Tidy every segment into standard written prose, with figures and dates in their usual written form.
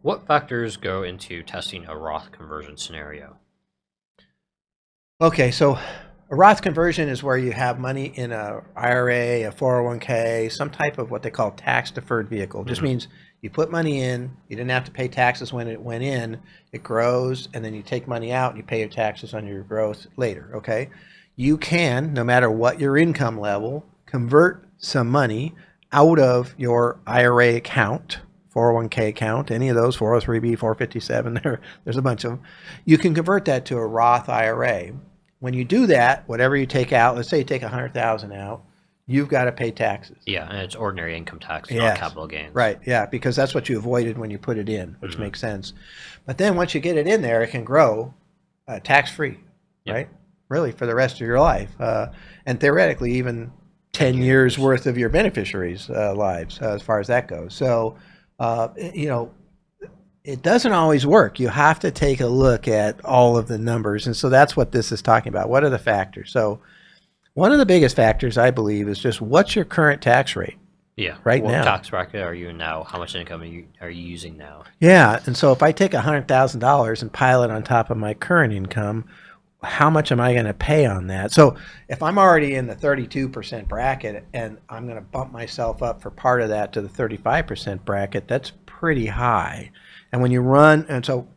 What factors go into testing a Roth conversion scenario? Okay, so a Roth conversion is where you have money in a IRA, a 401k, some type of what they call tax-deferred vehicle. It just means you put money in, you didn't have to pay taxes when it went in, it grows, and then you take money out and you pay your taxes on your growth later, okay? You can, no matter what your income level, convert some money out of your IRA account, 401k account, any of those, 403b, 457, there's a bunch of them. You can convert that to a Roth IRA. When you do that, whatever you take out, let's say you take 100,000 out, you've got to pay taxes. Yeah, and it's ordinary income tax, not Yes. capital gains. Right, yeah, because that's what you avoided when you put it in, which makes sense. But then once you get it in there, it can grow tax-free, Yep. right? Really, for the rest of your life. And theoretically, even 10 years worth of your beneficiaries' lives, as far as that goes. So, it doesn't always work. You have to take a look at all of the numbers. And so that's what this is talking about. What are the factors? So one of the biggest factors, I believe, is just what's your current tax rate? Yeah. Right what now. tax bracket are you in now? How much income are you using now? Yeah. And so if I take $100,000 and pile it on top of my current income, how much am I going to pay on that? So if I'm already in the 32% bracket and I'm going to bump myself up for part of that to the 35% bracket, that's pretty high. And when you run, and so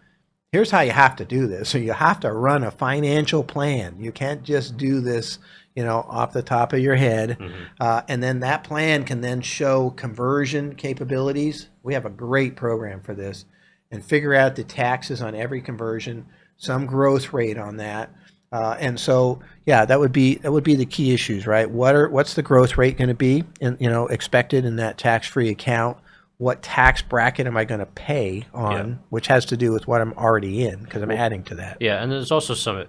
here's how you have to do this. So you have to run a financial plan. You can't just do this, off the top of your head. And then that plan can then show conversion capabilities. We have a great program for this, and figure out the taxes on every conversion, some growth rate on that. And so, yeah, that would be the key issues, right? What's the growth rate going to be, expected in that tax-free account? What tax bracket am I going to pay on, which has to do with what I'm already in, because I'm adding to that. Yeah, and there's also some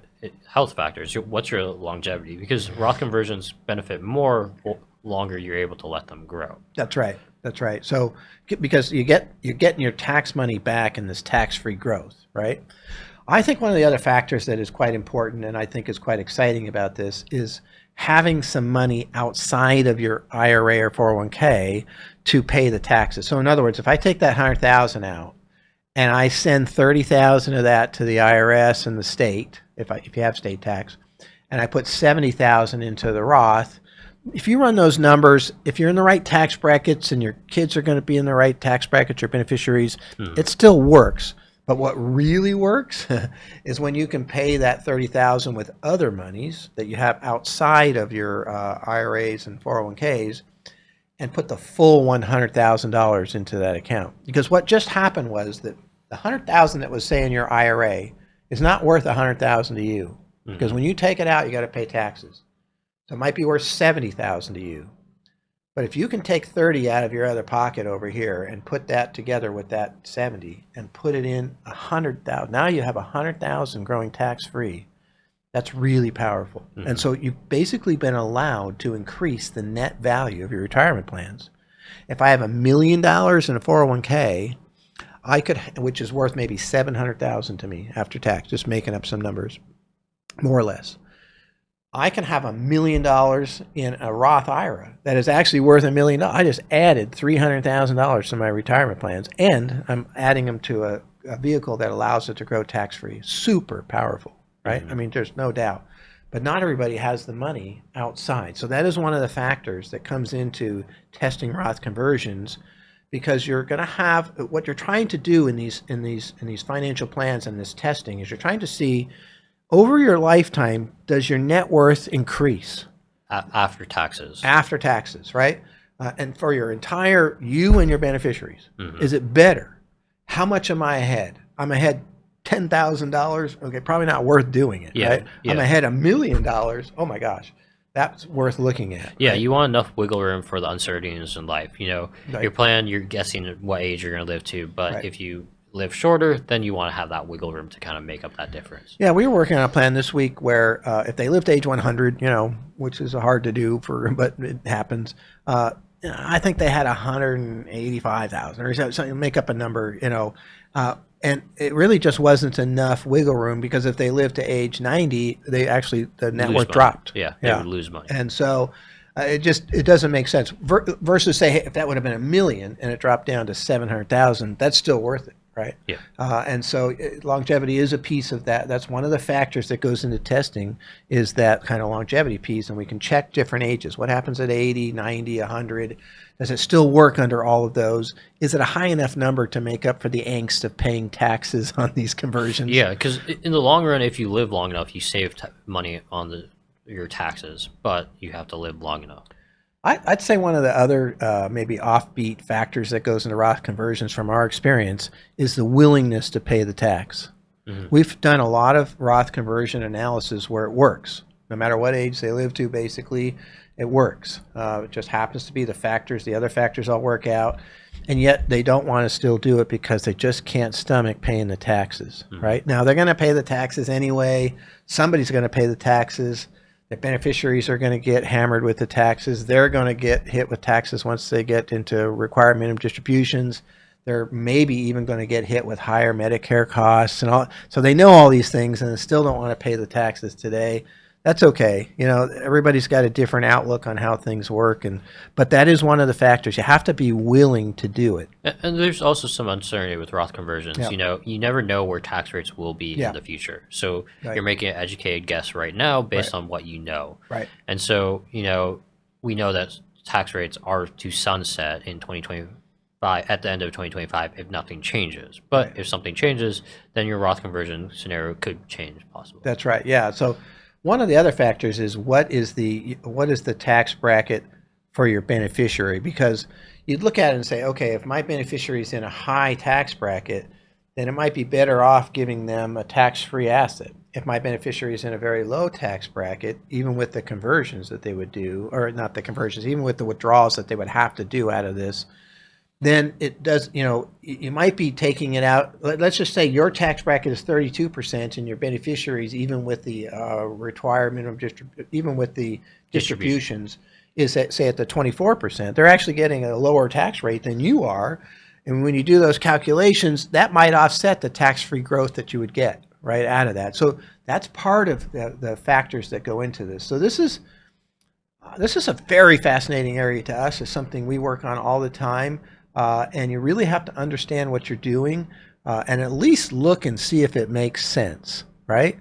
health factors. What's your longevity? Because Roth conversions benefit more longer you're able to let them grow. That's right. That's right. So because you're getting your tax money back in this tax-free growth, right? I think one of the other factors that is quite important, and I think is quite exciting about this, is having some money outside of your IRA or 401k to pay the taxes. So in other words, if I take that 100,000 out and I send 30,000 of that to the IRS and the state, if you have state tax, and I put 70,000 into the Roth, if you run those numbers, if you're in the right tax brackets and your kids are going to be in the right tax brackets, your beneficiaries, it still works. But what really works is when you can pay that 30,000 with other monies that you have outside of your IRAs and 401ks, and put the full $100,000 into that account. Because what just happened was that the 100,000 that was, say, in your IRA is not worth 100,000 to you, because when you take it out, you got to pay taxes. So it might be worth 70,000 to you. But if you can take 30 out of your other pocket over here and put that together with that 70 and put it in 100,000, now you have 100,000 growing tax-free. That's really powerful. And so you've basically been allowed to increase the net value of your retirement plans. If I have $1 million in a 401k, I could, which is worth maybe 700,000 to me after tax, just making up some numbers, more or less. I can have $1 million in a Roth IRA that is actually worth $1 million. I just added $300,000 to my retirement plans, and I'm adding them to a vehicle that allows it to grow tax-free. Super powerful, right? I mean, there's no doubt. But not everybody has the money outside. So that is one of the factors that comes into testing Roth conversions, because you're going to have, what you're trying to do in these financial plans and this testing is you're trying to see, over your lifetime, does your net worth increase? After taxes. After taxes, right? And for your entire, you and your beneficiaries, is it better? How much am I ahead? I'm ahead $10,000. Okay, probably not worth doing it, right? I'm ahead $1 million. Oh my gosh, that's worth looking at. Yeah, right? you want enough wiggle room for the uncertainties in life. Your plan, you're guessing what age you're going to live to, but if you live shorter, then you want to have that wiggle room to kind of make up that difference. Yeah, we were working on a plan this week where if they live to age 100, which is hard to do but it happens. I think they had 185,000 or something, make up a number, and it really just wasn't enough wiggle room, because if they live to age 90, the net worth dropped. Yeah, they would lose money. And so it doesn't make sense. Versus, say, if that would have been $1 million and it dropped down to 700,000, that's still worth it. right? Yeah. And so longevity is a piece of that. That's one of the factors that goes into testing, is that kind of longevity piece. And we can check different ages. What happens at 80, 90, 100? Does it still work under all of those? Is it a high enough number to make up for the angst of paying taxes on these conversions? Yeah, because in the long run, if you live long enough, you save money on your taxes, but you have to live long enough. I'd say one of the other maybe offbeat factors that goes into Roth conversions from our experience is the willingness to pay the tax. Mm-hmm. We've done a lot of Roth conversion analysis where it works. No matter what age they live to, basically, it works. It just happens to be the other factors all work out. And yet they don't want to still do it because they just can't stomach paying the taxes, right? Now, they're going to pay the taxes anyway. Somebody's going to pay the taxes. The beneficiaries are going to get hammered with the taxes. They're going to get hit with taxes once they get into required minimum distributions. They're maybe even going to get hit with higher Medicare costs and all. So they know all these things and they still don't want to pay the taxes today. That's okay. Everybody's got a different outlook on how things work, but that is one of the factors. You have to be willing to do it. And there's also some uncertainty with Roth conversions. Yeah. You never know where tax rates will be in the future. So you're making an educated guess right now based on what you know. Right. And so, we know that tax rates are to sunset in 2025, at the end of 2025, if nothing changes. But if something changes, then your Roth conversion scenario could change possibly. That's right. Yeah. So one of the other factors is what is the tax bracket for your beneficiary? Because you'd look at it and say, okay, if my beneficiary is in a high tax bracket, then it might be better off giving them a tax-free asset. If my beneficiary is in a very low tax bracket, even with the conversions that they would do, or not the conversions, even with the withdrawals that they would have to do out of this, then it does, you might be taking it out. Let's just say your tax bracket is 32% and your beneficiaries, even with the required minimum even with the distributions, is at, say, at the 24%. They're actually getting a lower tax rate than you are. And when you do those calculations, that might offset the tax-free growth that you would get right out of that. So that's part of the factors that go into this. So this is a very fascinating area to us. It's something we work on all the time. And you really have to understand what you're doing and at least look and see if it makes sense, right?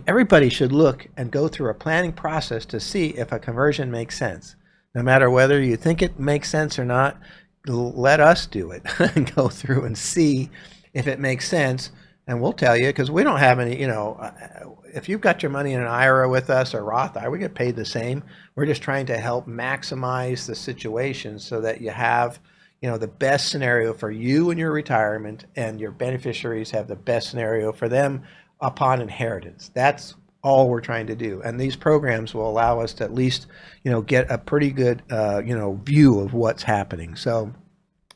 Everybody should look and go through a planning process to see if a conversion makes sense. No matter whether you think it makes sense or not, let us do it and go through and see if it makes sense. And we'll tell you, because we don't have any, if you've got your money in an IRA with us or Roth IRA, we get paid the same. We're just trying to help maximize the situation so that you have the best scenario for you in your retirement, and your beneficiaries have the best scenario for them upon inheritance. That's all we're trying to do. And these programs will allow us to at least, get a pretty good, view of what's happening. So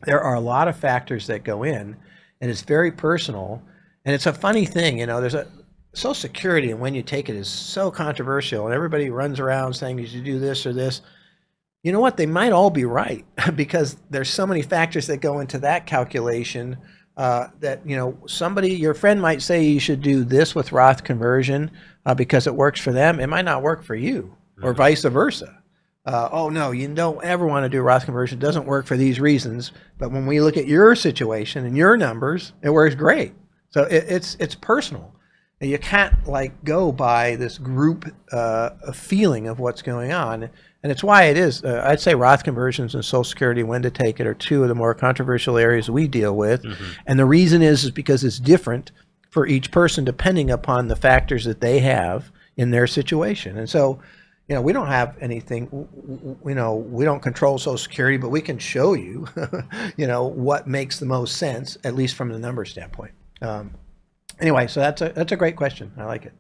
there are a lot of factors that go in, and it's very personal. And it's a funny thing, there's a Social Security, and when you take it, is so controversial, and everybody runs around saying you should do this or this. You know what? They might all be right because there's so many factors that go into that calculation that, your friend might say you should do this with Roth conversion because it works for them. It might not work for you, or vice versa. Oh, no, you don't ever want to do Roth conversion. It doesn't work for these reasons. But when we look at your situation and your numbers, it works great. So it's personal. And you can't go by this group feeling of what's going on. And it's why it is, I'd say Roth conversions and Social Security, when to take it, are two of the more controversial areas we deal with. Mm-hmm. And the reason is because it's different for each person depending upon the factors that they have in their situation. And so, we don't have anything, we don't control Social Security, but we can show you, what makes the most sense, at least from the number standpoint. Anyway, so that's a great question. I like it.